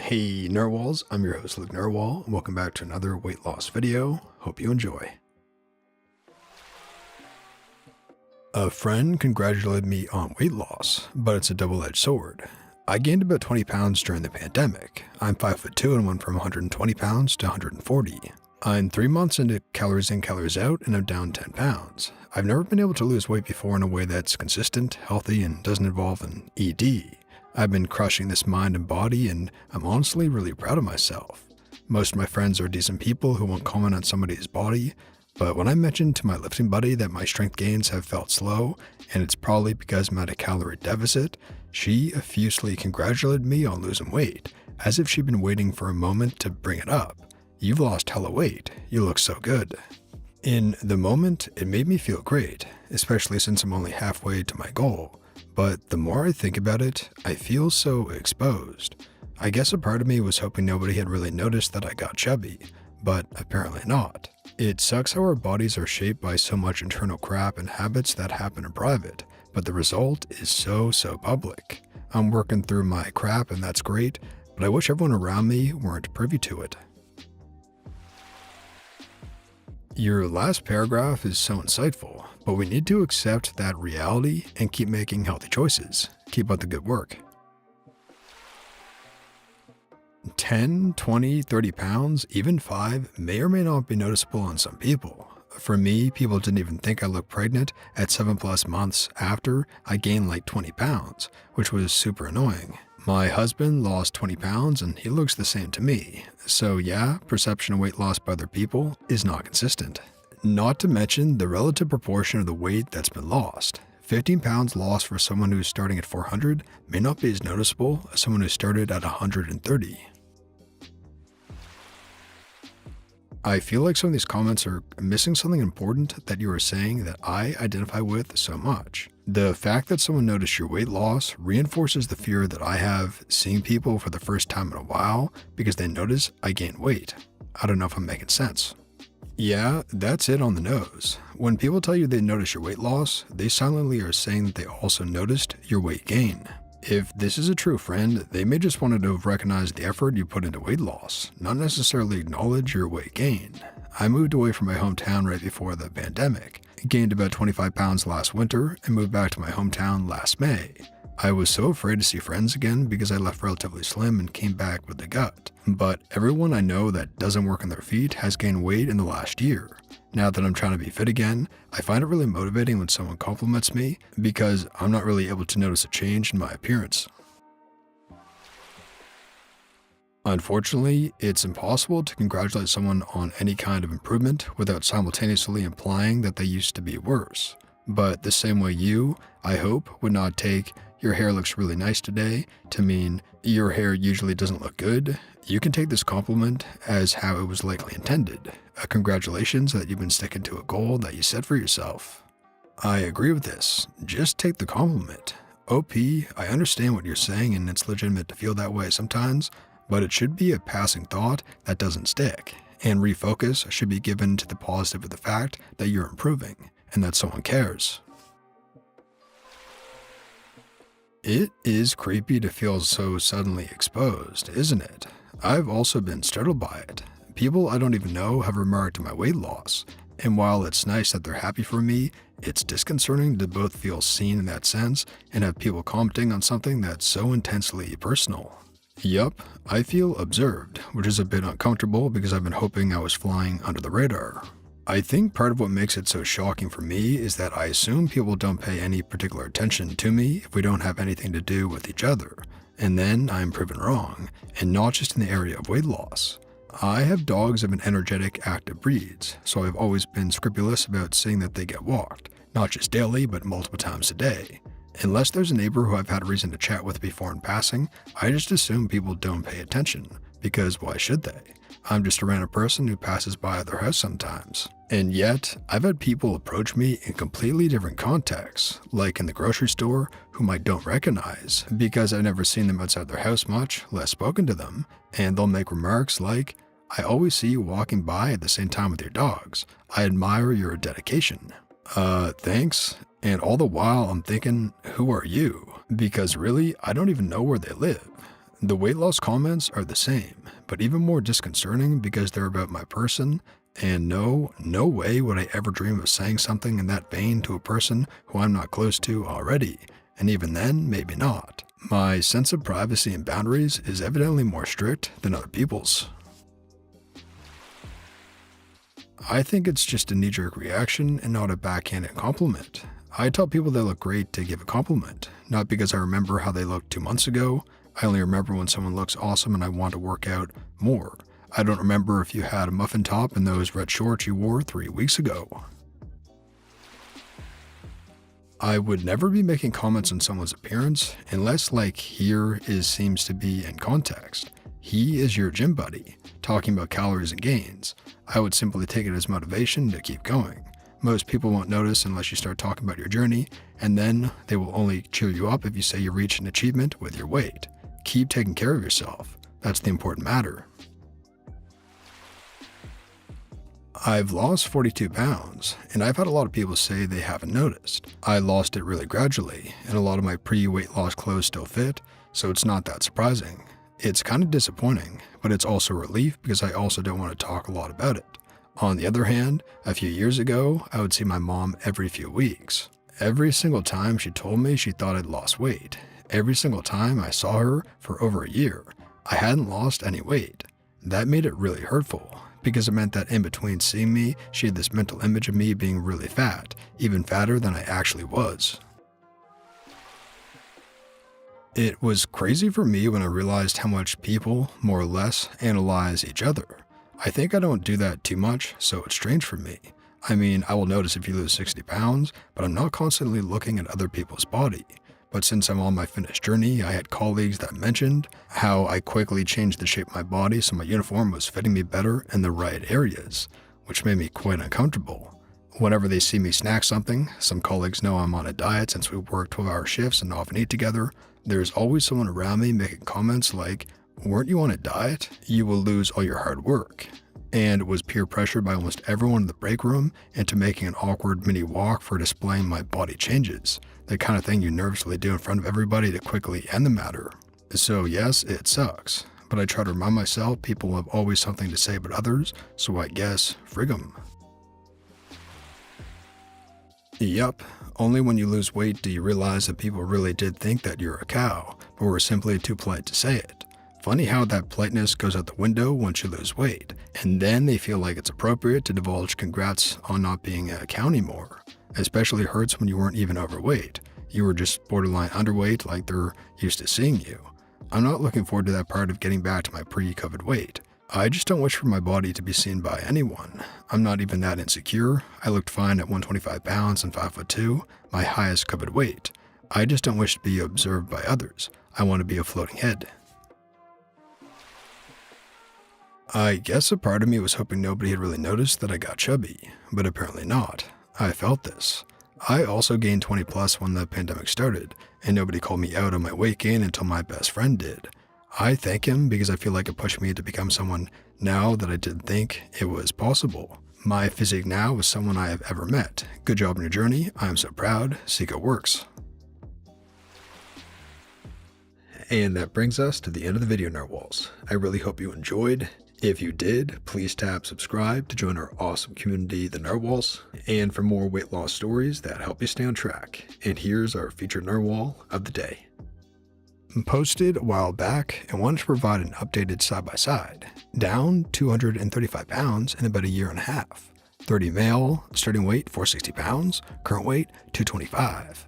Hey Narwhals, I'm your host Luke Narwhal, and welcome back to another weight loss video. Hope you enjoy. A friend congratulated me on weight loss, but it's a double-edged sword. I gained about 20 pounds during the pandemic. I'm 5'2" and went from 120 pounds to 140. I'm 3 months into calories in, calories out, and I'm down 10 pounds. I've never been able to lose weight before in a way that's consistent, healthy, and doesn't involve an ED. I've been crushing this mind and body, and I'm honestly really proud of myself. Most of my friends are decent people who won't comment on somebody's body, but when I mentioned to my lifting buddy that my strength gains have felt slow, and it's probably because I'm at a calorie deficit, she effusively congratulated me on losing weight, as if she'd been waiting for a moment to bring it up. "You've lost hella weight. You look so good." In the moment, it made me feel great, especially since I'm only halfway to my goal. But the more I think about it, I feel so exposed. I guess a part of me was hoping nobody had really noticed that I got chubby, but apparently not. It sucks how our bodies are shaped by so much internal crap and habits that happen in private, but the result is so public. I'm working through my crap and that's great, but I wish everyone around me weren't privy to it. Your last paragraph is so insightful, but we need to accept that reality and keep making healthy choices. Keep up the good work. 10, 20, 30 pounds, even 5 may or may not be noticeable on some people. For me, people didn't even think I looked pregnant at 7+ months after I gained like 20 pounds, which was super annoying. My husband lost 20 pounds and he looks the same to me. So yeah, perception of weight loss by other people is not consistent. Not to mention the relative proportion of the weight that's been lost. 15 pounds lost for someone who's starting at 400 may not be as noticeable as someone who started at 130. I feel like some of these comments are missing something important that you are saying that I identify with so much. The fact that someone noticed your weight loss reinforces the fear that I have seeing people for the first time in a while because they notice I gained weight. I don't know if I'm making sense. Yeah, that's it on the nose. When people tell you they notice your weight loss, they silently are saying that they also noticed your weight gain. If this is a true friend, they may just wanted to have recognized the effort you put into weight loss, not necessarily acknowledge your weight gain. I moved away from my hometown right before the pandemic, gained about 25 pounds last winter, and moved back to my hometown last May. I was so afraid to see friends again because I left relatively slim and came back with the gut. But everyone I know that doesn't work on their feet has gained weight in the last year. Now that I'm trying to be fit again, I find it really motivating when someone compliments me because I'm not really able to notice a change in my appearance. Unfortunately, it's impossible to congratulate someone on any kind of improvement without simultaneously implying that they used to be worse. But the same way you, I hope, would not take "your hair looks really nice today" to mean "your hair usually doesn't look good," you can take this compliment as how it was likely intended. A congratulations that you've been sticking to a goal that you set for yourself. I agree with this. Just take the compliment. OP, I understand what you're saying and it's legitimate to feel that way sometimes, but it should be a passing thought that doesn't stick. And refocus should be given to the positive of the fact that you're improving and that someone cares. It is creepy to feel so suddenly exposed, isn't it? I've also been startled by it. People I don't even know have remarked on my weight loss, and while it's nice that they're happy for me, it's disconcerting to both feel seen in that sense and have people commenting on something that's so intensely personal. Yup, I feel observed, which is a bit uncomfortable because I've been hoping I was flying under the radar. I think part of what makes it so shocking for me is that I assume people don't pay any particular attention to me if we don't have anything to do with each other, and then I'm proven wrong, and not just in the area of weight loss. I have dogs of an energetic, active breeds, so I've always been scrupulous about seeing that they get walked, not just daily, but multiple times a day. Unless there's a neighbor who I've had a reason to chat with before in passing, I just assume people don't pay attention, because why should they? I'm just a random person who passes by their house sometimes. And yet, I've had people approach me in completely different contexts, like in the grocery store, whom I don't recognize, because I've never seen them outside their house much, less spoken to them, and they'll make remarks like, "I always see you walking by at the same time with your dogs. I admire your dedication." Thanks. And all the while I'm thinking, who are you? Because really, I don't even know where they live. The weight loss comments are the same, but even more disconcerting because they're about my person, and no way would I ever dream of saying something in that vein to a person who I'm not close to already, and even then, maybe not. My sense of privacy and boundaries is evidently more strict than other people's. I think it's just a knee-jerk reaction and not a backhanded compliment. I tell people they look great to give a compliment, not because I remember how they looked 2 months ago. I only remember when someone looks awesome and I want to work out more. I don't remember if you had a muffin top and those red shorts you wore 3 weeks ago. I would never be making comments on someone's appearance unless seems to be in context. He is your gym buddy, talking about calories and gains. I would simply take it as motivation to keep going. Most people won't notice unless you start talking about your journey, and then they will only cheer you up if you say you reached an achievement with your weight. Keep taking care of yourself. That's the important matter. I've lost 42 pounds, and I've had a lot of people say they haven't noticed. I lost it really gradually, and a lot of my pre-weight loss clothes still fit, so it's not that surprising. It's kind of disappointing, but it's also a relief because I also don't want to talk a lot about it. On the other hand, a few years ago, I would see my mom every few weeks. Every single time she told me she thought I'd lost weight. Every single time I saw her for over a year, I hadn't lost any weight. That made it really hurtful, because it meant that in between seeing me, she had this mental image of me being really fat, even fatter than I actually was. It was crazy for me when I realized how much people, more or less, analyze each other. I think I don't do that too much, so it's strange for me. I mean, I will notice if you lose 60 pounds, but I'm not constantly looking at other people's body. But since I'm on my fitness journey, I had colleagues that mentioned how I quickly changed the shape of my body so my uniform was fitting me better in the right areas, which made me quite uncomfortable. Whenever they see me snack something, some colleagues know I'm on a diet since we work 12-hour shifts and often eat together, there's always someone around me making comments like, "Weren't you on a diet? You will lose all your hard work." And was peer pressured by almost everyone in the break room into making an awkward mini walk for displaying my body changes, the kind of thing you nervously do in front of everybody to quickly end the matter. So yes, it sucks, but I try to remind myself people have always something to say about others, so I guess frig 'em. Yup, only when you lose weight do you realize that people really did think that you're a cow, but were simply too polite to say it. Funny how that politeness goes out the window once you lose weight, and then they feel like it's appropriate to divulge congrats on not being a cow anymore. Especially hurts when you weren't even overweight. You were just borderline underweight like they're used to seeing you. I'm not looking forward to that part of getting back to my pre-COVID weight. I just don't wish for my body to be seen by anyone. I'm not even that insecure. I looked fine at 125 pounds and 5'2", my highest COVID weight. I just don't wish to be observed by others. I want to be a floating head. I guess a part of me was hoping nobody had really noticed that I got chubby, but apparently not. I felt this. I also gained 20 plus when the pandemic started, and nobody called me out on my weight gain until my best friend did. I thank him because I feel like it pushed me to become someone now that I didn't think it was possible. My physique now is someone I have ever met. Good job on your journey. I am so proud. Seiko works. And that brings us to the end of the video, Narwhals. I really hope you enjoyed. If you did, please tap subscribe to join our awesome community, the Narwhals, and for more weight loss stories that help you stay on track. And here's our featured Narwhal of the day. Posted a while back and wanted to provide an updated side-by-side. Down 235 pounds in about a year and a half. 30 male, starting weight 460 pounds, current weight 225.